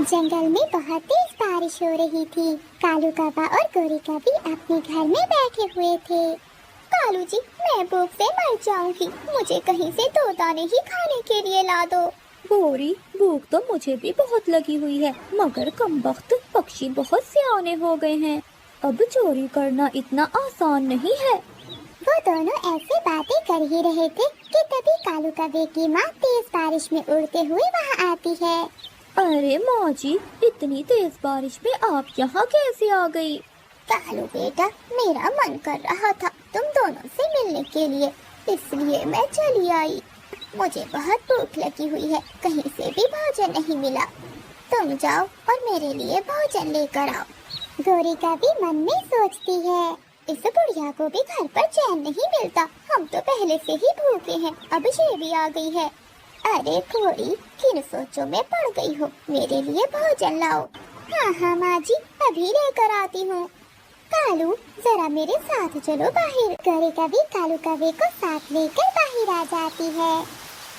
जंगल में बहुत तेज बारिश हो रही थी। कालू काबा और गोरी काबी अपने घर में बैठे हुए थे। कालू जी, मैं भूख से मर जाऊंगी, मुझे कहीं से 2 दाने ही खाने के लिए ला दो। गोरी, भूख तो मुझे भी बहुत लगी हुई है, मगर कमबख्त पक्षी बहुत सियाने हो गए हैं। अब चोरी करना इतना आसान नहीं है। वो दोनों ऐसे बातें कर ही रहे थे कि तभी कालू काबे की माँ तेज बारिश में उड़ते हुए वहाँ आती है। अरे माँ जी, इतनी तेज बारिश में आप यहाँ कैसे आ गई? कालू बेटा, मेरा मन कर रहा था तुम दोनों से मिलने के लिए, इसलिए मैं चली आई। मुझे बहुत भूख लगी हुई है, कहीं से भी भोजन नहीं मिला। तुम जाओ और मेरे लिए भोजन लेकर आओ। गोरी का भी मन में सोचती है, इस बुढ़िया को भी घर पर चैन नहीं मिलता, हम तो पहले से ही भूखे हैं, अब ये भी आ गई है। अरे गोरी, किन सोचों में पड़ गई हो, मेरे लिए भोजन लाओ। हाँ हाँ माँ जी, अभी लेकर आती हूँ। कालू, जरा मेरे साथ चलो बाहर। गोरी कभी कालू कभी को साथ लेकर बाहर आ जाती है।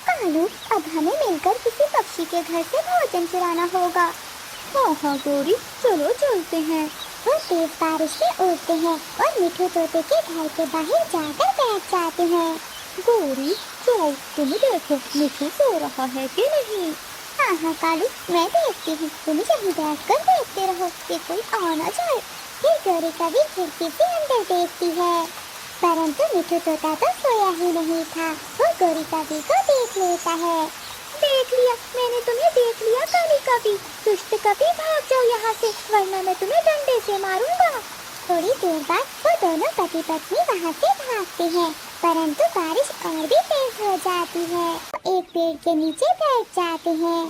कालू, अब हमें मिलकर किसी पक्षी के घर से भोजन चुराना होगा। हाँ हाँ गोरी, चलो चलते हैं। वो तेज बारिश में उड़ते हैं और मिठू तोते के घर के बाहर जाकर बैठ जाते हैं। गोरी, जाओ तुम देखो मिठू सो रहा है कि नहीं। हाँ हाँ कालू, मैं देखती हूँ, तुम यहीं बैठकर देखते रहो कि कोई आ न जाए। फिर गोरी कभी खिड़की से अंदर देखती है, परंतु मिठू तोता तो सोया ही नहीं था। वो गोरी कभी को देख लेता है। देख लिया, मैंने तुम्हें देख लिया काली कभी। दुष्ट कभी, भाग जाओ यहाँ से, वरना मैं तुम्हें डंडे से मारूंगा। थोड़ी देर बाद वो दोनों पति पत्नी वहाँ से भागते हैं, परंतु बारिश और भी तेज हो जाती है। एक पेड़ के नीचे बैठ जाते हैं।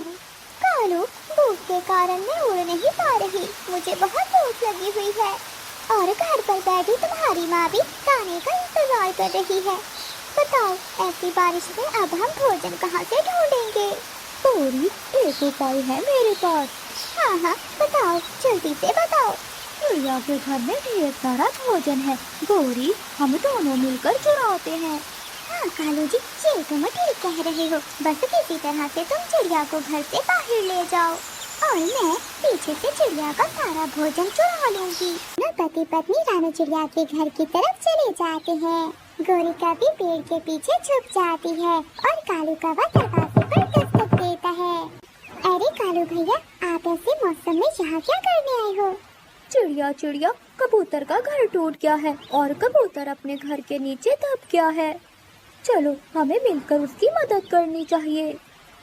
कालू, भूख के कारण मैं उड़ नहीं पा रही, मुझे बहुत भूख लगी हुई है और घर पर बैठी तुम्हारी माँ भी खाने का इंतजार कर रही है। बताओ, ऐसी बारिश में अब हम भोजन कहाँ से ढूंढेंगे? गोरी, एक उपाय है मेरे पास। हाँ हाँ बताओ, जल्दी से बताओ। चिड़िया के घर में ढेर सारा भोजन है गोरी, हम दोनों मिलकर चुराते हैं। हाँ कालू जी, ये तुम ठीक कह रहे हो, बस किसी तरह से तुम चिड़िया को घर से बाहर ले जाओ और मैं पीछे से चिड़िया का सारा भोजन चुरा लूंगी। न पति पत्नी रानू चिड़िया के घर की तरफ चले जाते हैं। गोरी का भी पेड़ के पीछे छुप जाती है और कालू का वह दरवाजे पर दस्तक देता है। अरे कालू भैया, आप ऐसे मौसम में यहाँ क्या करने आए हो? चिड़िया चिड़िया, कबूतर का घर टूट गया है और कबूतर अपने घर के नीचे दब गया है। चलो हमें मिलकर उसकी मदद करनी चाहिए।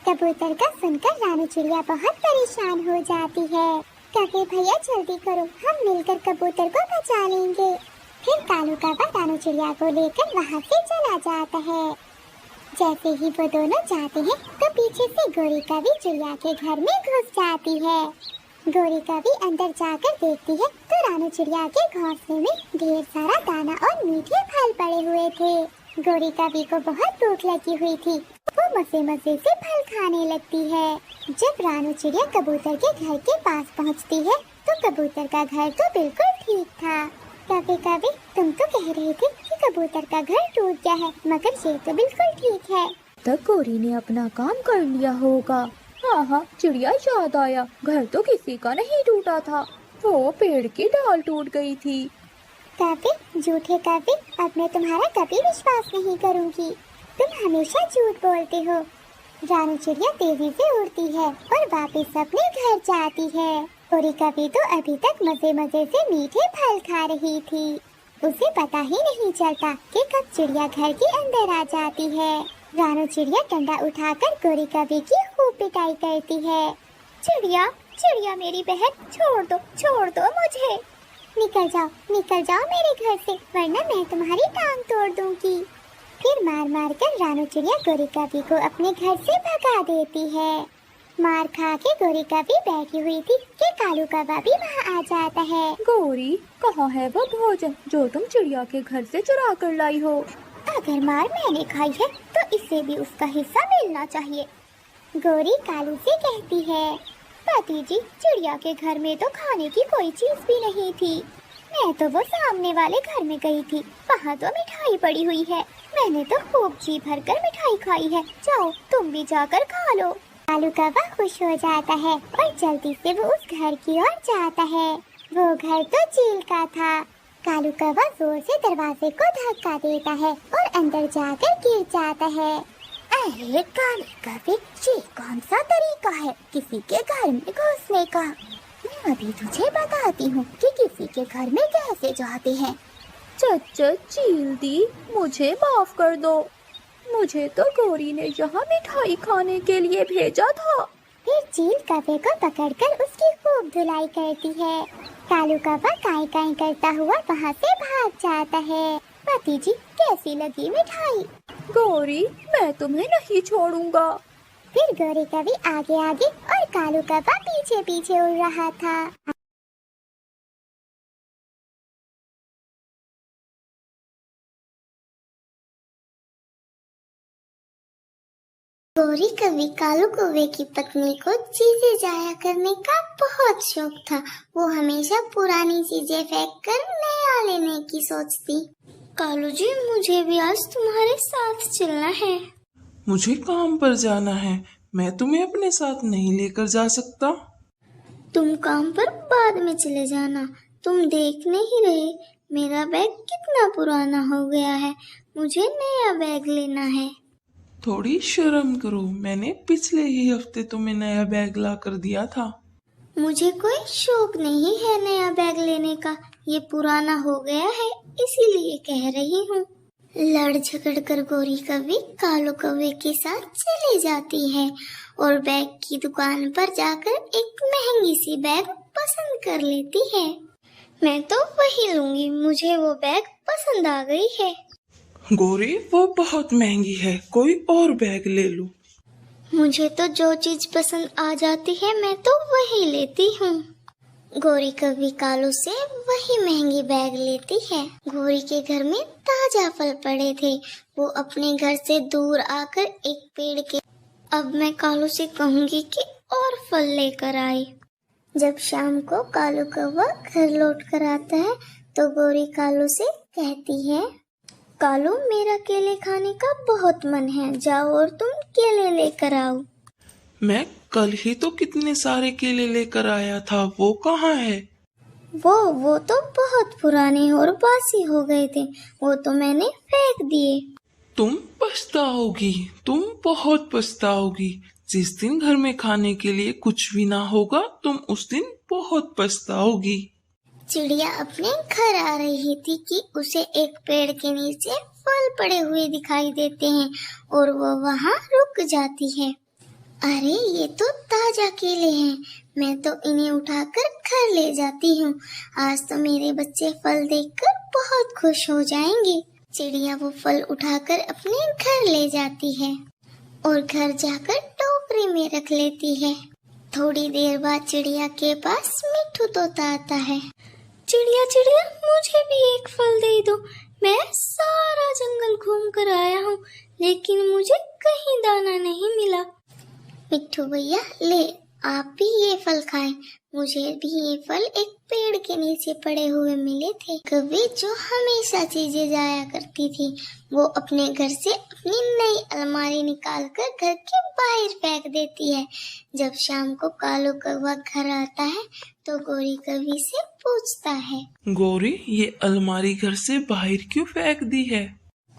कबूतर का सुनकर रानू चिड़िया बहुत परेशान हो जाती है। काके भैया जल्दी करो, हम मिलकर कबूतर को बचा लेंगे। फिर कालू काबा रानू चिड़िया को लेकर वहाँ से चला जाता है। जैसे ही वो दोनों जाते हैं तो पीछे से गोरी का भी चिड़िया के घर में घुस जाती है। गोरी का भी अंदर जाकर देखती है तो रानू चिड़िया के घोंसले में ढेर सारा दाना और मीठे फल पड़े हुए थे। गोरी का भी को बहुत भूख लगी हुई थी, वो मजे मजे से फल खाने लगती है। जब रानू चिड़िया कबूतर के घर के पास पहुंचती है तो कबूतर का घर तो बिल्कुल ठीक था। कभी कभी तुम तो कह रहे थे कि कबूतर का घर टूट गया है, मगर ये तो बिल्कुल ठीक है। तब गोरी ने अपना काम कर लिया होगा। हाँ हाँ, चिड़िया याद आया, घर तो किसी का नहीं टूटा था, वो पेड़ की डाल टूट गई थी। कभी झूठे कभी, अब मैं तुम्हारा कभी विश्वास नहीं करूँगी, तुम हमेशा झूठ बोलते हो। रानू चिड़िया तेजी से उड़ती है और वापस अपने घर जाती है। गोरी कभी तो अभी तक मजे मजे से मीठे फल खा रही थी, उसे पता ही नहीं चलता कि कब चिड़िया घर के अंदर आ जाती है। रानू चिड़िया डंडा उठाकर गोरी कभी की खूब पिटाई करती है। चिड़िया चिड़िया मेरी बहन, छोड़ दो मुझे। निकल जाओ मेरे घर से, वरना मैं तुम्हारी टांग तोड़ दूंगी। फिर मार मार कर रानू चिड़िया गोरी कभी को अपने घर से भगा देती है। मार खा के गोरी कभी बैठी हुई थी कि कालू काबा भी वहाँ आ जाता है। गोरी, कहाँ है वो भोजन जो तुम चिड़िया के घर से चुरा कर लाई हो? अगर मार मैंने खाई है तो इसे भी उसका हिस्सा मिलना चाहिए। गोरी कालू से कहती है, पति जी, चिड़िया के घर में तो खाने की कोई चीज भी नहीं थी, मैं तो वो सामने वाले घर में गई थी, वहाँ तो मिठाई पड़ी हुई है, मैंने तो खूब जी भर कर मिठाई खाई है, जाओ तुम भी जाकर खा लो। कालू कौवा खुश हो जाता है और जल्दी से वो उस घर की ओर जाता है। वो घर तो चील का था। कालू कौवा जोर से दरवाजे को धक्का देता है और अंदर जाकर गिर जाता है। अरे कालू कौवे, ये कौन सा तरीका है किसी के घर में घुसने का? मैं अभी तुझे बताती हूँ कि किसी के घर में कैसे जाते हैं। चचा चील दी, मुझे माफ कर दो। मुझे तो गौरी ने यहाँ मिठाई खाने के लिए भेजा था। फिर चील कौवे को पकड़कर उसकी खूब धुलाई करती है। कालू कौवा काई काई करता हुआ वहाँ से भाग जाता है। भतीजी, कैसी लगी मिठाई? गौरी, मैं तुम्हें नहीं छोड़ूंगा। फिर गौरी कभी आगे आगे और कालू कौवा पीछे पीछे उड़ रहा था। गौरी कभी कालू कौवे की पत्नी को चीजें जाया करने का बहुत शौक था। वो हमेशा पुरानी चीजें फेंक कर नया लेने की सोचती। कालू जी, मुझे भी आज तुम्हारे साथ चलना है। मुझे काम पर जाना है, मैं तुम्हें अपने साथ नहीं लेकर जा सकता। तुम काम पर बाद में चले जाना। तुम देख नहीं रहे मेरा बैग कितना पुराना हो गया है। मुझे नया बैग लेना है। थोड़ी शर्म करो, मैंने पिछले ही हफ्ते तुम्हें नया बैग ला कर दिया था। मुझे कोई शौक नहीं है नया बैग लेने का। ये पुराना हो गया है, इसीलिए कह रही हूँ। लड़ झगड़ कर गौरी कभी कालू कौवे के साथ चली जाती है और बैग की दुकान पर जाकर एक महंगी सी बैग पसंद कर लेती है। मैं तो वही लूंगी, मुझे वो बैग पसंद आ गई है। गौरी, वो बहुत महंगी है, कोई और बैग ले लो। मुझे तो जो चीज पसंद आ जाती है मैं तो वही लेती हूँ। गौरी कभी कालू से वही महंगी बैग लेती है। गौरी के घर में ताजा फल पड़े थे। वो अपने घर से दूर आकर एक पेड़ के अब मैं कालू से कहूँगी कि और फल लेकर आए। जब शाम को कालू कौवा घर लौट कर आता है तो गौरी कालू से कहती है, कालू, मेरा केले खाने का बहुत मन है, जाओ और तुम केले लेकर आओ। मैं कल ही तो कितने सारे केले लेकर आया था, वो कहाँ है? वो तो बहुत पुराने और बासी हो गए थे, वो तो मैंने फेंक दिए। तुम पछताओगी, तुम बहुत पछताओगी। जिस दिन घर में खाने के लिए कुछ भी ना होगा, तुम उस दिन बहुत पछताओगी। चिड़िया अपने घर आ रही थी कि उसे एक पेड़ के नीचे फल पड़े हुए दिखाई देते हैं और वो वहाँ रुक जाती है। अरे, ये तो ताजा केले हैं, मैं तो इन्हें उठाकर घर ले जाती हूँ। आज तो मेरे बच्चे फल देखकर बहुत खुश हो जाएंगे। चिड़िया वो फल उठाकर अपने घर ले जाती है और घर जाकर टोकरी में रख लेती है। थोड़ी देर बाद चिड़िया के पास मिट्ठू तोता आता है। चिड़िया चिड़िया, मुझे भी एक फल दे दो। मैं सारा जंगल घूम कर आया हूँ, लेकिन मुझे कहीं दाना नहीं मिला। मिट्ठू भैया, ले आप भी ये फल खाएं। मुझे भी ये फल एक पेड़ के नीचे पड़े हुए मिले थे। कभी जो हमेशा चीजें जाया करती थी, वो अपने घर से अपनी नई अलमारी निकाल कर घर के बाहर फेंक देती है। जब शाम को कालू कौवा घर आता है तो गौरी कभी से पूछता है, गौरी, ये अलमारी घर से बाहर क्यों फेंक दी है?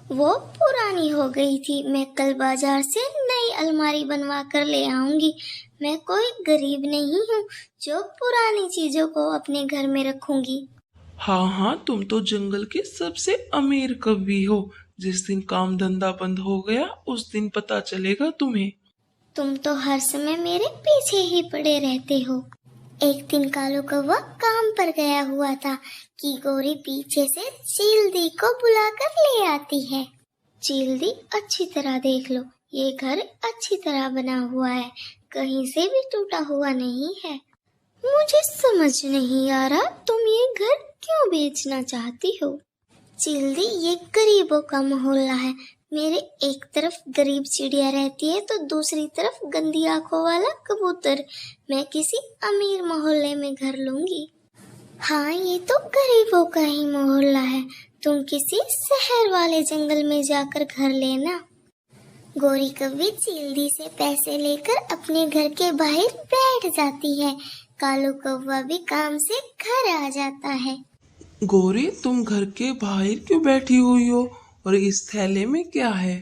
वो पुरानी हो गई थी। मैं कल बाजार से नई अलमारी बनवा कर ले आऊंगी। मैं कोई गरीब नहीं हूँ जो पुरानी चीजों को अपने घर में रखूंगी। हाँ हाँ, तुम तो जंगल के सबसे अमीर कवि हो। जिस दिन काम धंधा बंद हो गया उस दिन पता चलेगा तुम्हें। तुम तो हर समय मेरे पीछे ही पड़े रहते हो। एक दिन कालू कौवा काम पर गया हुआ था कि गौरी पीछे से चील को बुलाकर ले आती है। चील दी, अच्छी तरह देख लो, ये घर अच्छी तरह बना हुआ है, कहीं से भी टूटा हुआ नहीं है। मुझे समझ नहीं आ रहा तुम ये घर क्यों बेचना चाहती हो। चील दी, ये गरीबों का मोहल्ला है। मेरे एक तरफ गरीब चिड़िया रहती है तो दूसरी तरफ गंदी आंखों वाला कबूतर। मैं किसी अमीर मोहल्ले में घर लूंगी। हाँ, ये तो गरीबों का ही मोहल्ला है। तुम किसी शहर वाले जंगल में जाकर घर लेना। गोरी कभी जल्दी से पैसे लेकर अपने घर के बाहर बैठ जाती है। कालू कौवा भी काम से घर आ जाता है। गौरी, तुम घर के बाहर क्यों बैठी हुई हो और इस थैले में क्या है?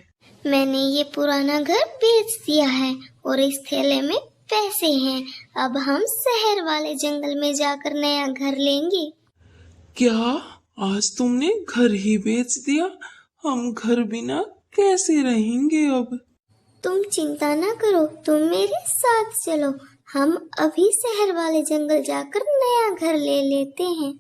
मैंने ये पुराना घर बेच दिया है और इस थैले में पैसे हैं। अब हम शहर वाले जंगल में जाकर नया घर लेंगे। क्या? आज तुमने घर ही बेच दिया? हम घर बिना कैसे रहेंगे अब? तुम चिंता ना करो, तुम मेरे साथ चलो। हम अभी शहर वाले जंगल जाकर नया घर ले लेते हैं।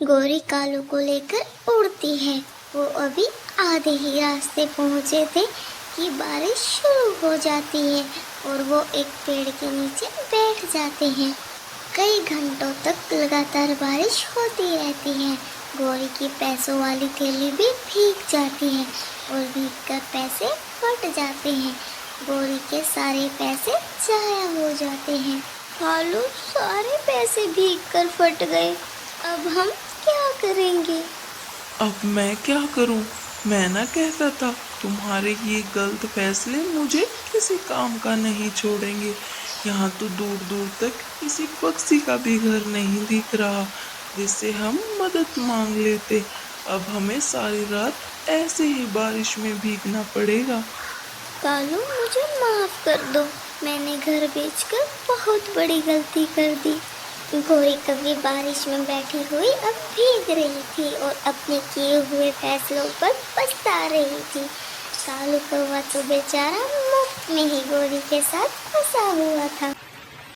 गौरी कालू को लेकर उड़ती है। वो अभी आधे ही रास्ते पहुंचे थे कि बारिश शुरू हो जाती है और वो एक पेड़ के नीचे बैठ जाते हैं। कई घंटों तक लगातार बारिश होती रहती है। गौरी की पैसों वाली थैली भी भीग जाती है और भीगकर पैसे फट जाते हैं। गौरी के सारे पैसे जाया हो जाते हैं। कालू, सारे पैसे भीगकर फट गए। अब हम क्या करेंगे? अब मैं क्या करूं? मैं ना कहता था तुम्हारे ये गलत फैसले मुझे किसी काम का नहीं छोड़ेंगे। यहाँ तो दूर दूर तक किसी पक्षी का भी घर नहीं दिख रहा जिससे हम मदद मांग लेते। अब हमें सारी रात ऐसे ही बारिश में भीगना पड़ेगा। कालू, मुझे माफ कर दो। मैंने घर बेचकर बहुत बड़ी गलती कर दी। गौरी कभी बारिश में बैठी हुई अब भीग रही थी और अपने किए हुए फैसलों पर पछता रही थी। कालू कौवा तो बेचारा मुफ्त में ही गौरी के साथ फंसा हुआ था।